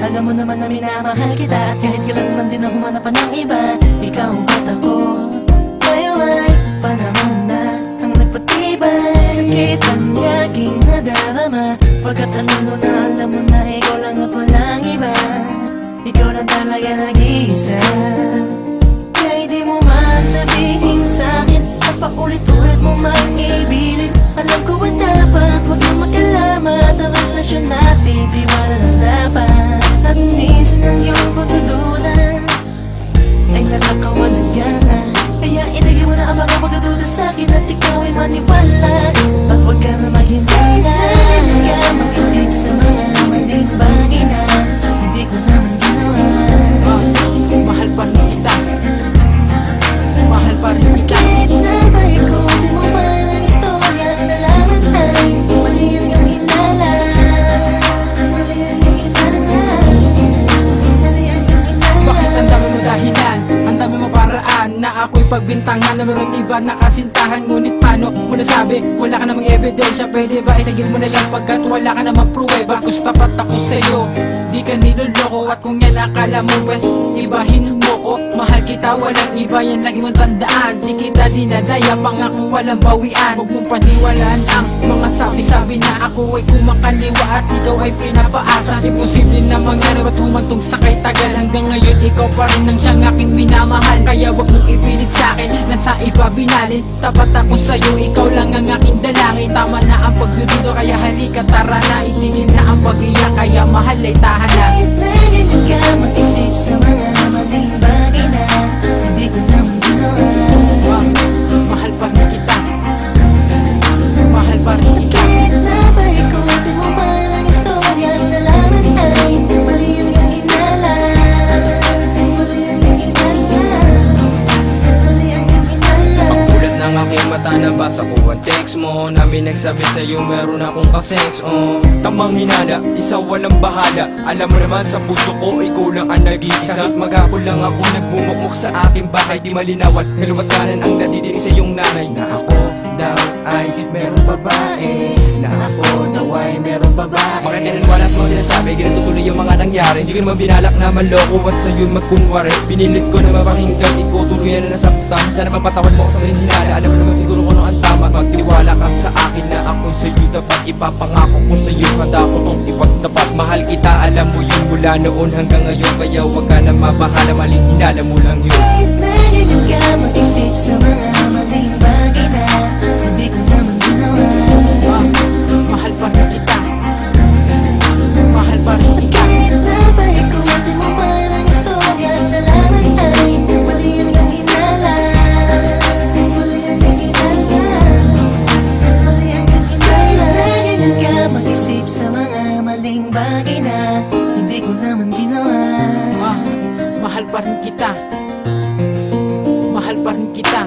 Alam mo naman na minamahal kita, at kahit kailan man din na humanap pa ng iba, ikaw at ako ngayon ay panahon na ang nagpatibay. Sakit ang aking nadarama, pagkat alam mo na ikaw lang at walang iba. Ikaw lang talaga nag-iisa. Kaya di mo man sabihin sa'kin at paulit-ulit mo man ibilit. Alam ko ba dapat huwag nang magkalamat, ang relasyon natin di malalapat. At minsan ang iyong pagdududa ay nakakawalan gana. Kaya itigil mo na ang mga pagdududa sa'kin at ikaw ay maniwala. At huwag ka na maghintala, hindi ka mag-isip sa mga maling bagay na hindi ko naman ginawa. Mahal pa rin kita, mahal pa rin kita. Kahit na ba ikaw di mo man ang istorya, nalaman ay mali ang iyong hinala. Mali ang iyong hinala, mali ang iyong hinala. Bakit ang dami mo dahilan, ang dami mo paraan na ako'y pagbintangan na mayroong iba na kasintahan? Ngunit paano mo nasabi? Wala ka namang ebidensya, pwede ba itagil mo na lang pagkat wala ka namang pruweba? Kung tapat ako sa'yo, di ka niloloko, at kung yan akala mo pwes ibahin mo ko. Mahal kita, walang iba, yan lagi mong tandaan. Di kita dinadaya, pangakong walang bawian. Huwag mong paniwalaan ang mga sabi-sabi na ako ay kumakaliwa at ikaw ay pinapaasa. Imposible na mangyari at humantong sa kay tagal. Hanggang ngayon ikaw pa rin ang siyang aking minamahal. Kaya wag mong ipilit sa'kin na sa iba binalin. Tapat ako sa'yo, ikaw lang ang aking dalangin. Tama na ang pagdududo, kaya halika tara na. Itigil na ang pag-iyak, kaya mahal ay tahan na. Kahit na ganyan ka mag-isip sa mga maling bagay na hindi ko naman ginawa. Mahal pa rin kita, mahal pa rin kita. Kahit na ba ikaw di mo man ang istorya, nalaman ay mali ang iyong hinala. Mali ang iyong hinala, mali ang iyong hinala. Pagkulat ng aking mata, nabasa ko ang text mo na may nagsabi sa'yo meron akong kasex. Tamang hinala, isa walang bahala. Alam mo naman sa puso ko, ikaw lang ang nag-iisa. Kahit maghapon lang ako nagmumukmuk sa aking bahay, di malinawan, kaliwat kanan ang nadidinig sa iyong nanay. Na ako daw ay merong babae, na ako daw ay merong babae. Bakit tinanwala sa mga sinasabi, ginatutuloy yung mga nangyari. Hindi ko naman binalak na manloko at sa'yo magkunwari. Pinilit ko na mapakinggan, ikaw tuluyan na nasaktan. Sana mapatawad mo ako sa maling hinala. Alam mo naman siguro kung ano ang tama. Magtiwala ka sa akin na ako sa'yo dapat ipapangako ko sa'yo. Handa ko tong ipagtapat. Mahal kita, alam mo yun mula noon hanggang ngayon. Kaya huwag ka na mabahala, maling hinala mo lang yun. Kahit na ganyan ka mag-isip sa mga maling bagay na hindi ko naman ginawa. Mahal pa rin kita, mahal pa rin kita. Kahit na ba ikaw di mo man ang istorya, nalaman ay mali ang iyong hinala. Mali ang iyong hinala, mali ang iyong hinala. Kahit na ganyan ka mag-isip sa mga maling bagay na hindi ko naman ginawa. Mahal pa rin kita, mahal pa rin kita.